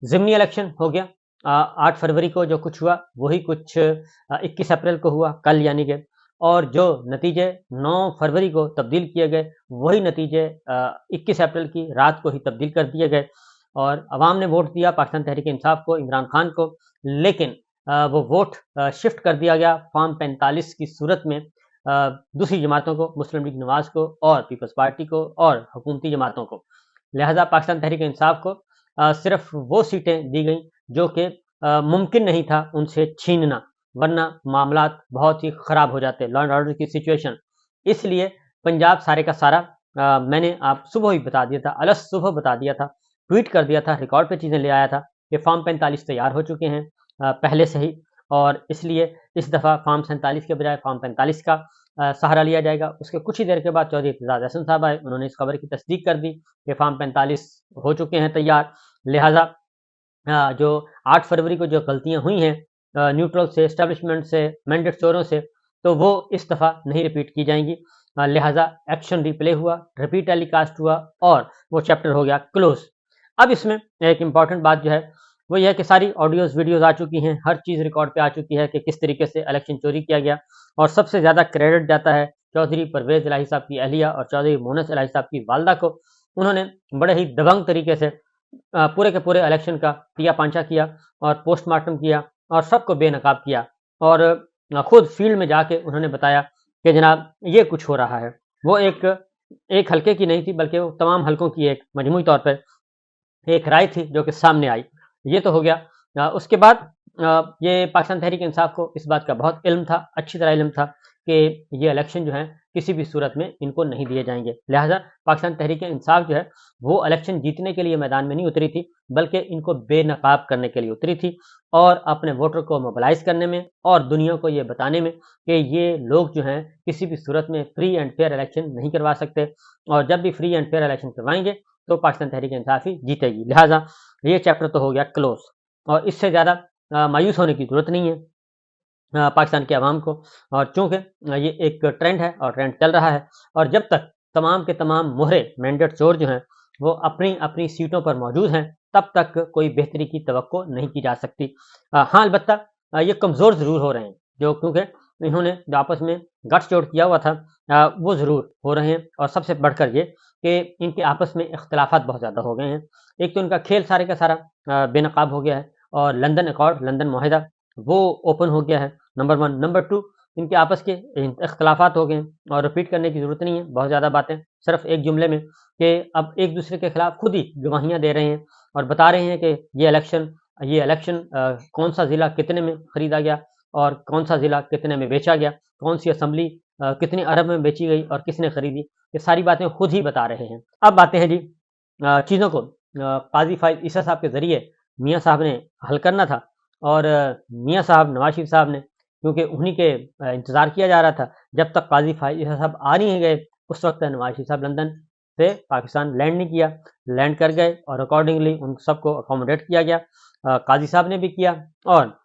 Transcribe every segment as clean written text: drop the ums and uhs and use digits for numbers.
ज़िमनी election हो गया 8 फरवरी को जो कुछ हुआ वही कुछ 21 अप्रैल को हुआ कल यानी कि, और जो नतीजे 9 फरवरी को तब्दील किए गए वही नतीजे 21 अप्रैल की रात को ही तब्दील कर दिए गए और अवाम ने वोट दिया पाकिस्तान तहरीक इंसाफ को, इमरान खान को, लेकिन वो वोट शिफ्ट कर दिया गया फॉर्म 45 की सूरत में दूसरी जमातों को, मुस्लिम लीग नवाज को और पीपल्स पार्टी को और हुकूमती जमातों को। लिहाजा पाकिस्तान तहरीक इंसाफ को सिर्फ वो सीटें दी गई जो कि मुमकिन नहीं था उनसे छीनना, वरना मामलात बहुत ही ख़राब हो जाते, लॉ एंड ऑर्डर की सिचुएशन। इसलिए पंजाब सारे का सारा मैंने आप सुबह ही बता दिया था, अलस सुबह बता दिया था, ट्वीट कर दिया था, रिकॉर्ड पे चीज़ें ले आया था कि फॉर्म 45 तैयार हो चुके हैं पहले से ही, और इसलिए इस दफ़ा फॉर्म 47 के बजाय फॉर्म 45 का सहारा लिया जाएगा। उसके कुछ ही देर के बाद चौधरी एतजाज़ अहसन साहब आए, उन्होंने इस खबर की तस्दीक कर दी कि फॉर्म 45 हो चुके हैं तैयार। लिहाजा जो 8 फरवरी को जो गलतियां हुई हैं न्यूट्रल से, एस्टेब्लिशमेंट से, मैंडेट चोरों से, तो वो इस दफ़ा नहीं रिपीट की जाएंगी। लिहाजा एक्शन रिप्ले हुआ, रिपीट टेलीकास्ट हुआ और वो चैप्टर हो गया क्लोज। अब इसमें एक इम्पॉर्टेंट बात जो है वो यह है कि सारी ऑडियोज़ वीडियोज़ आ चुकी हैं, हर चीज़ रिकॉर्ड पे आ चुकी है कि किस तरीके से इलेक्शन चोरी किया गया, और सबसे ज़्यादा क्रेडिट जाता है चौधरी परवेज़ इलाही साहब की अहलिया और चौधरी मोनस इलाही साहब की वालदा को। उन्होंने बड़े ही दबंग तरीके से पूरे के पूरे इलेक्शन का पिया पांचा किया और पोस्टमार्टम किया और सबको बेनकाब किया, और खुद फील्ड में जाके उन्होंने बताया कि जनाब ये कुछ हो रहा है। वो एक हल्के की नहीं थी, बल्कि वो तमाम हलकों की एक मजमूई तौर पर एक राय थी जो कि सामने आई। ये तो हो गया। उसके बाद ये पाकिस्तान तहरीक इंसाफ को इस बात का बहुत इल्म था, अच्छी तरह इल्म था कि ये इलेक्शन जो है किसी भी सूरत में इनको नहीं दिए जाएंगे। लिहाजा पाकिस्तान तहरीक इंसाफ जो है वो इलेक्शन जीतने के लिए मैदान में नहीं उतरी थी, बल्कि इनको बेनकाब करने के लिए उतरी थी और अपने वोटर को मोबिलाइज करने में और दुनिया को ये बताने में कि ये लोग जो हैं किसी भी सूरत में फ्री एंड फेयर इलेक्शन नहीं करवा सकते, और जब भी फ्री एंड फेयर इलेक्शन करवाएंगे तो पाकिस्तान तहरीक इंसाफ ही जीतेगी। लिहाजा ये चैप्टर तो हो गया क्लोज, और इससे ज़्यादा मायूस होने की ज़रूरत नहीं है पाकिस्तान के अवाम को, और चूँकि ये एक ट्रेंड है और ट्रेंड चल रहा है, और जब तक तमाम के तमाम मोहरे मैंडेट चोर जो हैं वो अपनी अपनी सीटों पर मौजूद हैं, तब तक कोई बेहतरी की तवक्को नहीं की जा सकती। हाँ, अलबत्ता ये कमज़ोर ज़रूर हो रहे हैं, जो क्योंकि इन्होंने जो आपस में गठजोड़ किया हुआ था वो ज़रूर हो रहे हैं, और सबसे बढ़कर ये कि इनके आपस में इख्तिलाफ़ात बहुत ज़्यादा हो गए हैं। एक तो इनका खेल सारे का सारा बेनकाब हो गया है, और लंदन अकॉर्ड, लंदन मुआहिदा वो ओपन हो गया है, नंबर 1। नंबर 2, इनके आपस के इख्तिलाफ़ात हो गए हैं, और रिपीट करने की ज़रूरत नहीं है बहुत ज़्यादा बातें, सिर्फ एक जुमले में कि अब एक दूसरे के खिलाफ खुद ही गवाहियाँ दे रहे हैं और बता रहे हैं कि ये इलेक्शन कौन सा ज़िला कितने में खरीदा गया और कौन सा ज़िला कितने में बेचा गया, कौन सी असम्बली कितने अरब में बेची गई और किसने खरीदी, ये सारी बातें खुद ही बता रहे हैं। अब बातें हैं जी चीज़ों को काज़ी फ़ाइज़ ईसा साहब के ज़रिए मियाँ साहब ने हल करना था, और मियाँ साहब, नवाज़ शरीफ साहब ने, क्योंकि उन्हीं के इंतज़ार किया जा रहा था, जब तक काज़ी फ़ाइज़ ईसा साहब आ नहीं गए, उस वक़्त नवाज़ शरीफ साहब लंदन से पाकिस्तान लैंड नहीं किया, लैंड कर गए और अकॉर्डिंगली उन सबको अकोमोडेट किया गया। काज़ी साहब ने भी किया, और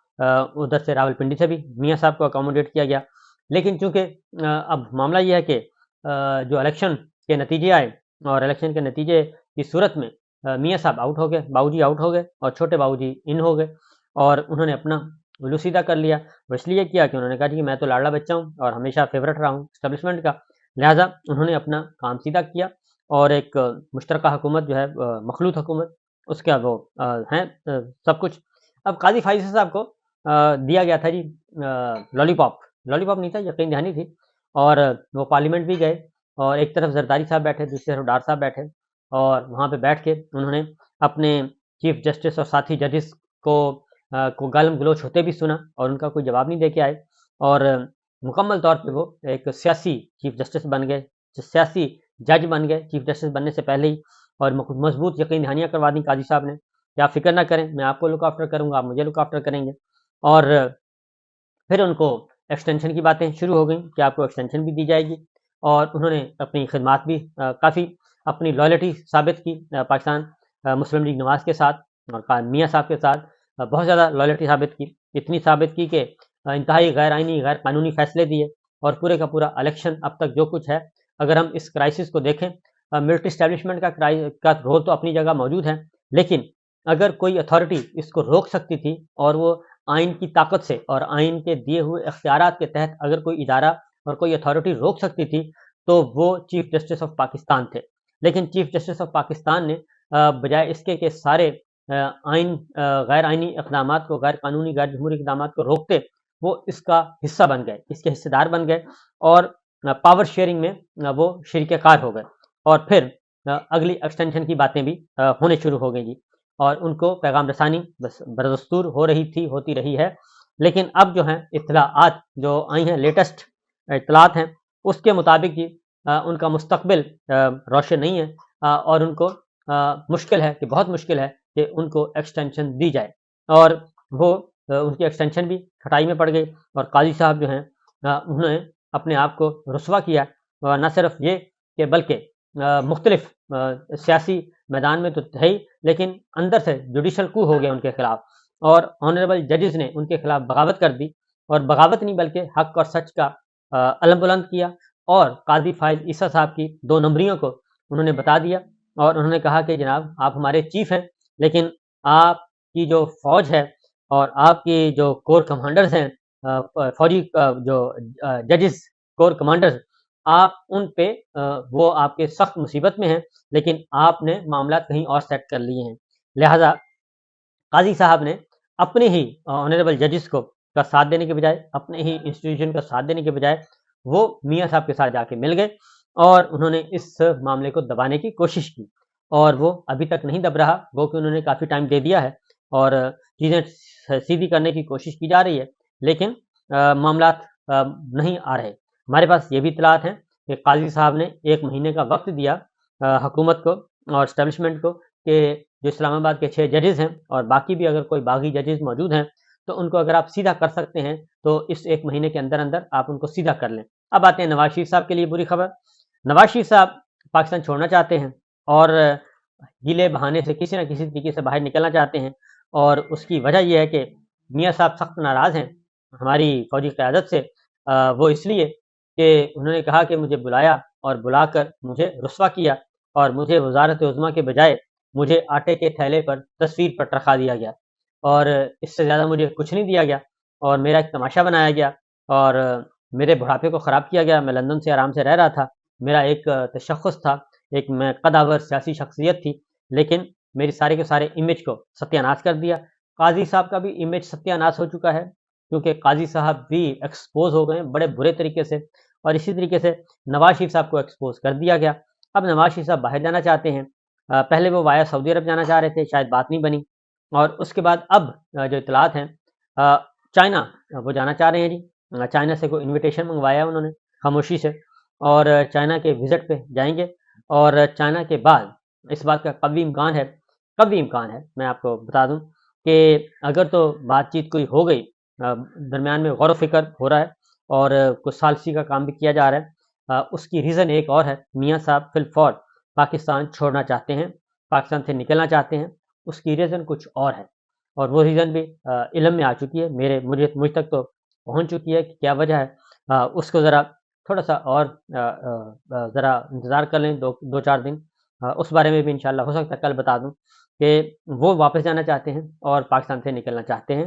उधर से रावलपिंडी से भी मियाँ साहब को अकोमोडेट किया गया। लेकिन चूँकि अब मामला ये है कि जो इलेक्शन के नतीजे आए, और इलेक्शन के नतीजे की सूरत में मियाँ साहब आउट हो गए, बाबूजी आउट हो गए और छोटे बाबूजी इन हो गए, और उन्होंने अपना उल्लू सीधा कर लिया। वो इसलिए किया कि उन्होंने कहा कि मैं तो लाडला बच्चा हूँ और हमेशा फेवरेट रहा हूँ एस्टेब्लिशमेंट का, लिहाजा उन्होंने अपना काम सीधा किया, और एक मुश्तरका हुकूमत जो है मखलूत हुकूमत, उसका वो हैं सब कुछ। अब काज़ी फ़ाइज़ साहब को दिया गया था जी लॉलीपॉप, लॉलीपॉप नहीं था, यकीन दहानी थी, और वो पार्लियामेंट भी गए, और एक तरफ ज़रदारी साहब बैठे, दूसरी तरफ डार साहब बैठे, और वहाँ पे बैठ के उन्होंने अपने चीफ जस्टिस और साथी जजेस को गालम गलोच होते भी सुना, और उनका कोई जवाब नहीं दे के आए, और मुकम्मल तौर पे वो एक सियासी चीफ जस्टिस बन गए, सियासी जज बन गए चीफ जस्टिस बनने से पहले ही, और मजबूत यकीन दहानियाँ करवा दी काजी साहब ने कि आप फिक्र ना करें, मैं आपको लुक आफ्टर करूँगा, आप मुझे लुक आफ्टर करेंगे। और फिर उनको एक्सटेंशन की बातें शुरू हो गई कि आपको एक्सटेंशन भी दी जाएगी, और उन्होंने अपनी खिदमात भी काफ़ी अपनी लॉयल्टी साबित की पाकिस्तान मुस्लिम लीग नवाज़ के साथ और मियाँ साहब के साथ बहुत ज़्यादा लॉयल्टी साबित की, इतनी साबित की कि इंतहाई गैर आइनी, गैर कानूनी फ़ैसले दिए, और पूरे का पूरा इलेक्शन अब तक जो कुछ है, अगर हम इस क्राइसिस को देखें, मिलिट्री एस्टेब्लिशमेंट का रोल तो अपनी जगह मौजूद है, लेकिन अगर कोई अथॉरिटी इसको रोक सकती थी और वो आइन की ताकत से और आइन के दिए हुए इख्तियारात के तहत अगर कोई इदारा और कोई अथॉरिटी रोक सकती थी, तो वो चीफ जस्टिस ऑफ पाकिस्तान थे। लेकिन चीफ जस्टिस ऑफ पाकिस्तान ने बजाय इसके कि सारे गैर आइनी इक़दामात को, गैर कानूनी, गैर जमहूरी इक़दामात को रोकते, वो इसका हिस्सा बन गए, इसके हिस्सेदार बन गए और पावर शेयरिंग में वो शरीककार हो गए। और फिर अगली एक्सटेंशन की बातें भी होने शुरू हो गई जी। और उनको पैगाम रसानी बस बदस्तूर हो रही थी, होती रही है। लेकिन अब जो है इत्तलाआत जो आई हैं, लेटेस्ट इत्तलात हैं, उसके मुताबिक जी उनका मुस्तकबिल रोशन नहीं है और उनको मुश्किल है कि बहुत मुश्किल है कि उनको एक्सटेंशन दी जाए। और वो उनकी एक्सटेंशन भी खटाई में पड़ गई और काजी साहब जो हैं उन्होंने अपने आप को रुसवा किया। और न सिर्फ ये कि बल्कि मुख्तलिफ सियासी मैदान में तो थे ही, लेकिन अंदर से जुडिशल कू हो गया उनके खिलाफ और ऑनरेबल जजेस ने उनके खिलाफ बगावत कर दी। और बगावत नहीं बल्कि हक और सच का अलम बुलंद किया और काजी फाइज ईसा साहब की 2 नंबरियों को उन्होंने बता दिया और उन्होंने कहा कि जनाब आप हमारे चीफ हैं, लेकिन आपकी जो फौज है और आपकी जो कोर कमांडर्स हैं, फौजी जो जजेस कोर कमांडर्स, आप उन पे वो आपके सख्त मुसीबत में हैं, लेकिन आपने मामला कहीं और सेट कर लिए हैं। लिहाजा काजी साहब ने अपने ही ऑनरेबल जजेस को का साथ देने के बजाय, अपने ही इंस्टीट्यूशन का साथ देने के बजाय, वो मियाँ साहब के साथ जाके मिल गए और उन्होंने इस मामले को दबाने की कोशिश की। और वो अभी तक नहीं दब रहा, वो कि उन्होंने काफ़ी टाइम दे दिया है और चीज़ें सीधी करने की कोशिश की जा रही है, लेकिन मामलात नहीं आ रहे। हमारे पास ये भी इत्तलात हैं कि काजी साहब ने 1 महीने का वक्त दिया हुकूमत को और एस्टेब्लिशमेंट को कि जो इस्लामाबाद के 6 जजेस हैं और बाकी भी अगर कोई बागी जजेस मौजूद हैं, तो उनको अगर आप सीधा कर सकते हैं, तो इस 1 महीने के अंदर अंदर आप उनको सीधा कर लें। अब आते हैं नवाज शरीफ साहब के लिए बुरी खबर। नवाज शरीफ साहब पाकिस्तान छोड़ना चाहते हैं और हीले बहाने से किसी न किसी तरीके से बाहर निकलना चाहते हैं और उसकी वजह यह है कि मियाँ साहब सख्त नाराज़ हैं हमारी फौजी क़यादत से। वो इसलिए कि उन्होंने कहा कि मुझे बुलाया और बुलाकर मुझे रुसवा किया और मुझे वज़ारत उज़्मा के बजाय मुझे आटे के थैले पर तस्वीर पर रखा दिया गया और इससे ज़्यादा मुझे कुछ नहीं दिया गया और मेरा एक तमाशा बनाया गया और मेरे बुढ़ापे को ख़राब किया गया। मैं लंदन से आराम से रह रहा था, मेरा एक तशख़्ख़ुस था, एक मैं कदावर सियासी शख्सियत थी, लेकिन मेरी सारे के सारे इमेज को सत्यानाश कर दिया। काजी साहब का भी इमेज सत्यानाश हो चुका है क्योंकि काजी साहब भी एक्सपोज़ हो गए हैं बड़े बुरे तरीके से और इसी तरीके से नवाज शरीफ साहब को एक्सपोज़ कर दिया गया। अब नवाज शरीफ साहब बाहर जाना चाहते हैं। पहले वो वाया सऊदी अरब जाना चाह रहे थे, शायद बात नहीं बनी और उसके बाद अब जो इत्तलात हैं चाइना वो जाना चाह रहे हैं जी। चाइना से कोई इन्विटेशन मंगवाया उन्होंने खामोशी से और चाइना के विज़िट पे जाएँगे और चाइना के बाद इस बात का कभी इम्कान है, मैं आपको बता दूँ कि अगर तो बातचीत कोई हो गई, दरमियान में गौर-व-फ़िक्र हो रहा है और कुछ सालसी का काम भी किया जा रहा है। उसकी रीज़न एक और है, मियाँ साहब फिलफौर पाकिस्तान छोड़ना चाहते हैं, पाकिस्तान से निकलना चाहते हैं, उसकी रीज़न कुछ और है और वो रीज़न भी इल्म में आ चुकी है, मुझ तक तो पहुँच चुकी है कि क्या वजह है। उसको ज़रा थोड़ा-सा और ज़रा इंतज़ार कर लें 2-4 दिन। उस बारे में भी इंशाअल्लाह हो सकता है कल बता दूँ कि वो वापस जाना चाहते हैं और पाकिस्तान से निकलना चाहते हैं।